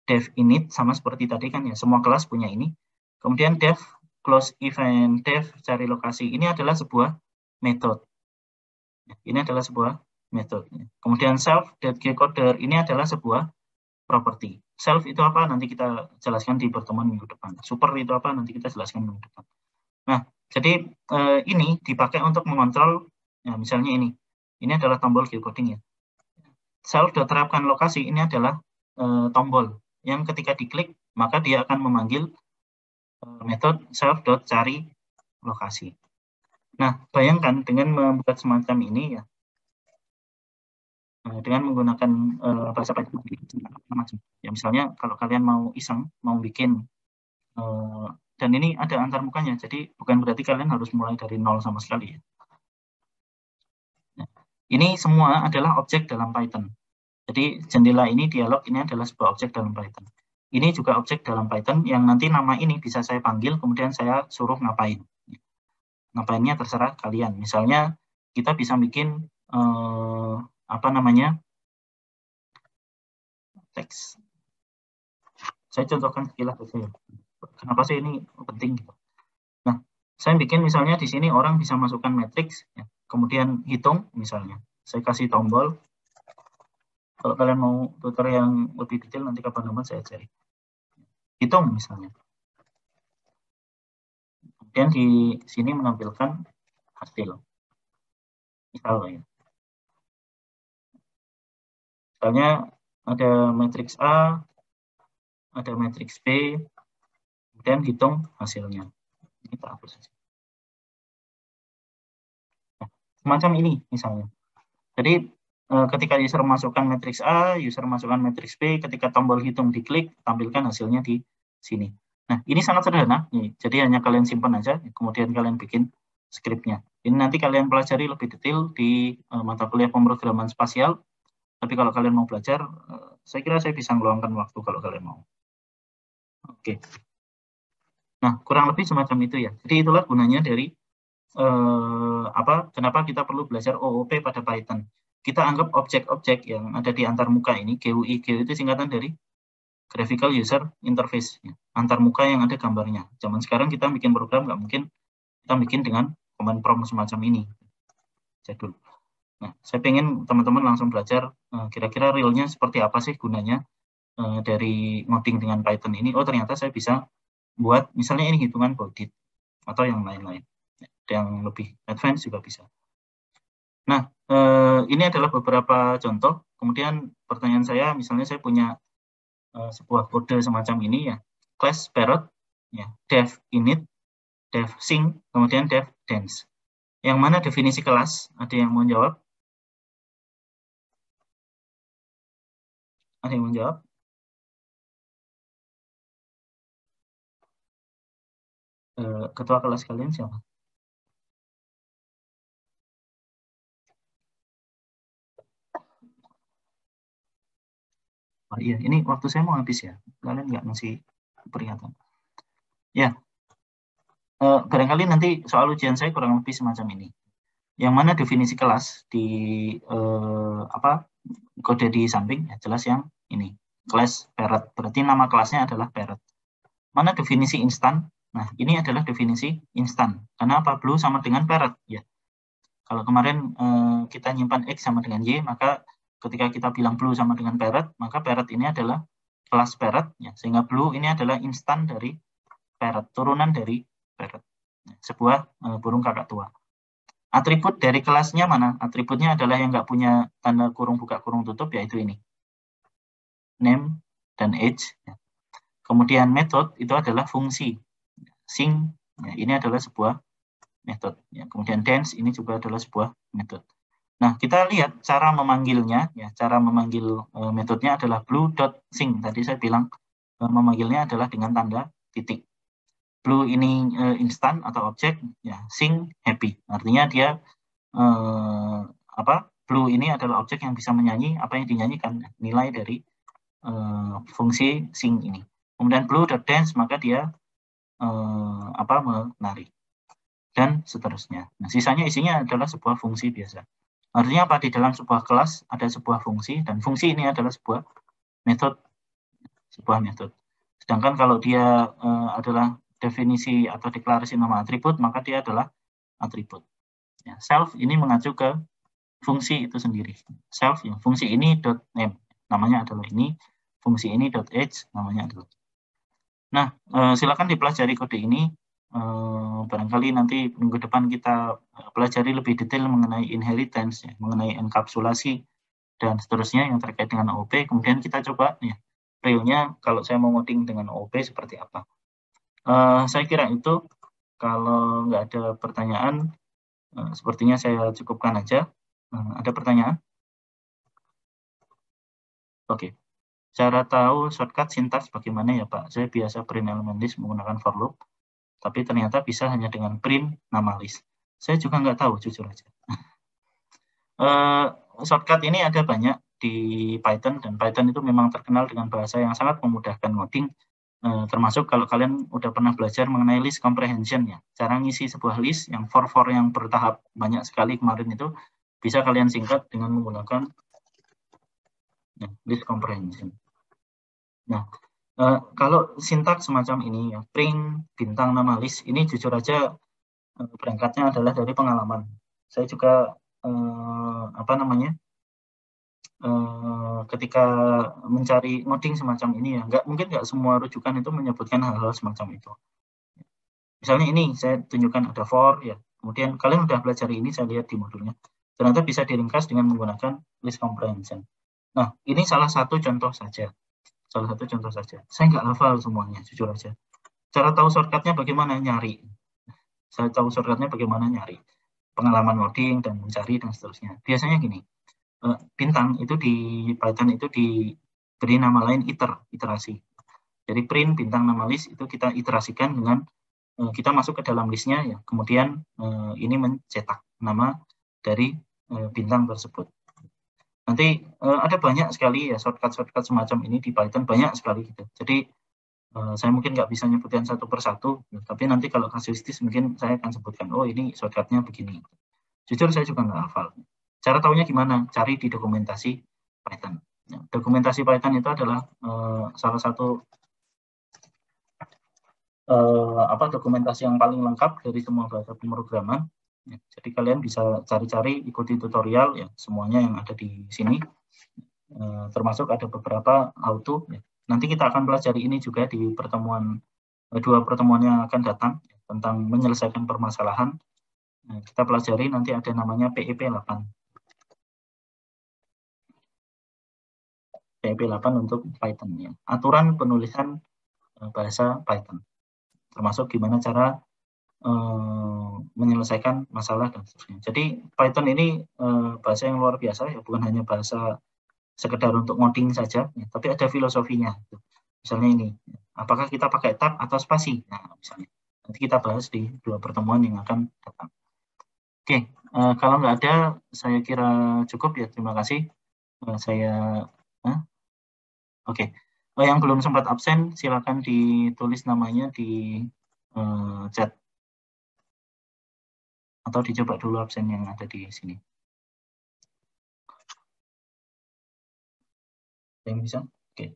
dev init, sama seperti tadi kan ya, semua kelas punya ini. Kemudian dev, close event, dev, cari lokasi. Ini adalah sebuah metode. Ini adalah sebuah metode. Kemudian self.getCoder ini adalah sebuah property. Self itu apa? Nanti kita jelaskan di pertemuan minggu depan. Super itu apa? Nanti kita jelaskan minggu depan. Nah, jadi ini dipakai untuk mengontrol, ya, misalnya ini. Ini adalah tombol geocoding ya. Self.terapkan lokasi ini adalah tombol yang ketika diklik maka dia akan memanggil metode self.cari lokasi. Nah, bayangkan dengan membuat semacam ini ya, dengan menggunakan bahasa Python, ya misalnya kalau kalian mau iseng, mau bikin, dan ini ada antarmukanya, jadi bukan berarti kalian harus mulai dari nol sama sekali ya. Nah, ini semua adalah objek dalam Python. Jadi jendela ini, dialog ini adalah sebuah objek dalam Python. Ini juga objek dalam Python yang nanti nama ini bisa saya panggil, kemudian saya suruh ngapain. Ngapainnya terserah kalian. Misalnya kita bisa bikin teks. Saya contohkan sekilas saja. Kenapa sih ini penting? Nah, saya bikin misalnya di sini orang bisa masukkan matriks, ya. Kemudian hitung misalnya. Saya kasih tombol. Kalau kalian mau tutor yang lebih detail nanti kapan-kapan saya cari. Hitung misalnya. Kemudian di sini menampilkan hasil. Misalnya ada matriks A, ada matriks P, kemudian hitung hasilnya. Ini kita hapus saja. Nah, semacam ini misalnya. Jadi ketika user masukkan matriks A, user masukkan matriks B, ketika tombol hitung diklik, tampilkan hasilnya di sini. Nah, ini sangat sederhana. Jadi hanya kalian simpan aja, kemudian kalian bikin skripnya. Ini nanti kalian pelajari lebih detail di mata kuliah pemrograman spasial. Tapi kalau kalian mau belajar, saya kira saya bisa meluangkan waktu kalau kalian mau. Oke. Nah, kurang lebih semacam itu ya. Jadi itulah gunanya dari kenapa kita perlu belajar OOP pada Python. Kita anggap objek-objek yang ada di antar muka ini, GUI. GUI itu singkatan dari Graphical User Interface. Ya. Antar muka yang ada gambarnya. Zaman sekarang kita bikin program, nggak mungkin kita bikin dengan command prompt semacam ini. Jadul. Nah, saya pengen teman-teman langsung belajar kira-kira realnya seperti apa sih gunanya dari ngoding dengan Python ini. Oh, ternyata saya bisa buat, misalnya ini hitungan Baudit atau yang lain-lain. Yang lebih advance juga bisa. Nah, ini adalah beberapa contoh. Kemudian pertanyaan saya, misalnya saya punya sebuah kode semacam ini ya, class parrot, ya, dev init, dev sing, kemudian dev dance. Yang mana definisi kelas? Ada yang mau jawab? Ada yang mau jawab? Ketua kelas kalian siapa? Oh iya, ini waktu saya mau habis ya. Kalian nggak ngasih peringatan. Ya, barangkali nanti soal ujian saya kurang lebih semacam ini. Yang mana definisi kelas di kode di samping ya, jelas yang ini, class parrot. Berarti nama kelasnya adalah parrot. Mana definisi instan? Nah, ini adalah definisi instan. Karena apa? Blue sama dengan parrot ya. Kalau kemarin kita nyimpan X sama dengan Y, maka ketika kita bilang blue sama dengan parrot, maka parrot ini adalah kelas parrot ya. Sehingga blue ini adalah instan dari parrot, turunan dari parrot. Sebuah burung kakak tua. Atribut dari kelasnya mana? Atributnya adalah yang nggak punya tanda kurung buka kurung tutup, yaitu ini. Name dan age. Kemudian method itu adalah fungsi. Sing, ya, ini adalah sebuah metode. Ya, kemudian dance, ini juga adalah sebuah metode. Nah, kita lihat cara memanggilnya. Ya, cara memanggil metodenya adalah blue.sing. Tadi saya bilang memanggilnya adalah dengan tanda titik. Blue ini instan atau objek, ya, sing happy. Artinya dia blue ini adalah objek yang bisa menyanyi apa yang dinyanyikan, nilai dari fungsi sing ini. Kemudian blue.dance, maka dia menari dan seterusnya. Nah, sisanya isinya adalah sebuah fungsi biasa. Artinya apa? Di dalam sebuah kelas ada sebuah fungsi dan fungsi ini adalah sebuah metode. Sedangkan kalau dia adalah definisi atau deklarasi nama atribut, maka dia adalah atribut. Ya, self ini mengacu ke fungsi itu sendiri. Self, ya, fungsi ini .name, namanya adalah ini. Fungsi ini .age, namanya adalah. Nah, silakan dipelajari kode ini. Barangkali nanti minggu depan kita pelajari lebih detail mengenai inheritance, ya, mengenai enkapsulasi, dan seterusnya yang terkait dengan OOP. Kemudian kita coba, ya, realnya kalau saya mau ngoding dengan OOP seperti apa. Saya kira itu. Kalau nggak ada pertanyaan, sepertinya saya cukupkan aja. Ada pertanyaan? Oke. Cara tahu shortcut sintaks bagaimana ya Pak? Saya biasa print element list menggunakan for loop, tapi ternyata bisa hanya dengan print nama list. Saya juga nggak tahu, jujur aja. Shortcut ini ada banyak di Python, dan Python itu memang terkenal dengan bahasa yang sangat memudahkan ngoding, termasuk kalau kalian udah pernah belajar mengenai list comprehension ya. Cara ngisi sebuah list yang for yang bertahap banyak sekali kemarin itu, bisa kalian singkat dengan menggunakan list comprehension. Nah, kalau sintaks semacam ini ya, print bintang nama list, ini jujur aja berangkatnya adalah dari pengalaman. Saya juga ketika mencari ngoding semacam ini ya, mungkin nggak semua rujukan itu menyebutkan hal-hal semacam itu. Misalnya ini saya tunjukkan ada for ya, kemudian kalian udah belajar ini, saya lihat di modulnya, ternyata bisa diringkas dengan menggunakan list comprehension. Nah, ini salah satu contoh saja. Salah satu contoh saja. Saya nggak hafal semuanya, jujur aja. Cara tahu shortcutnya bagaimana? Nyari. Saya tahu shortcutnya bagaimana nyari. Pengalaman ngoding dan mencari dan seterusnya. Biasanya gini, bintang itu di Python itu diberi nama lain iterasi. Jadi print bintang nama list itu kita iterasikan dengan kita masuk ke dalam listnya ya. Kemudian ini mencetak nama dari bintang tersebut. Nanti ada banyak sekali ya shortcut semacam ini di Python, banyak sekali gitu. Jadi saya mungkin nggak bisa nyebutkan satu persatu, tapi nanti kalau kasuistis mungkin saya akan sebutkan, oh ini shortcutnya begini. Jujur saya juga nggak hafal. Cara tahunya gimana? Cari di dokumentasi Python. Ya, dokumentasi Python itu adalah salah satu dokumentasi yang paling lengkap dari semua bahasa pemrograman. Ya, jadi kalian bisa cari-cari, ikuti tutorial ya semuanya yang ada di sini. Termasuk ada beberapa auto. Ya. Nanti kita akan pelajari ini juga di dua pertemuan yang akan datang tentang menyelesaikan permasalahan. Nah, kita pelajari nanti ada namanya PEP 8. PEP 8 untuk Python ya. Aturan penulisan bahasa Python. Termasuk gimana cara menyelesaikan masalah dan seterusnya. Jadi Python ini bahasa yang luar biasa ya, bukan hanya bahasa sekedar untuk ngoding saja, ya, tapi ada filosofinya. Misalnya ini, apakah kita pakai tab atau spasi? Nah, misalnya. Nanti kita bahas di dua pertemuan yang akan datang. Oke, kalau nggak ada, saya kira cukup ya. Terima kasih. Oke. Yang belum sempat absen, silakan ditulis namanya di chat. Atau dicoba dulu absen yang ada di sini. Yang bisa? Oke.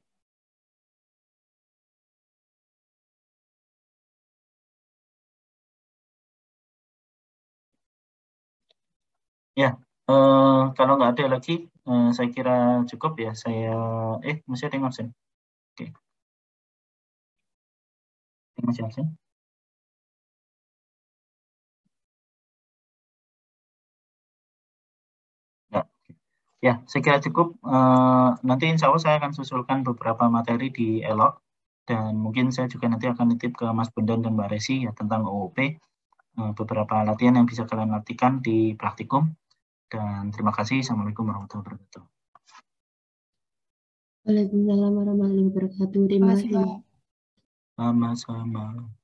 Ya, kalau nggak ada lagi, saya kira cukup ya. Masih ada yang absen. Oke. Masih absen? Nggak. Ya, saya kira cukup. Nanti insya Allah saya akan susulkan beberapa materi di ELOG. Dan mungkin saya juga nanti akan nitip ke Mas Bundan dan Mbak Resi ya, tentang OOP. Beberapa latihan yang bisa kalian latihkan di praktikum. Dan terima kasih. Assalamualaikum warahmatullahi wabarakatuh. Waalaikumsalam warahmatullahi wabarakatuh. Terima kasih. Sama-sama.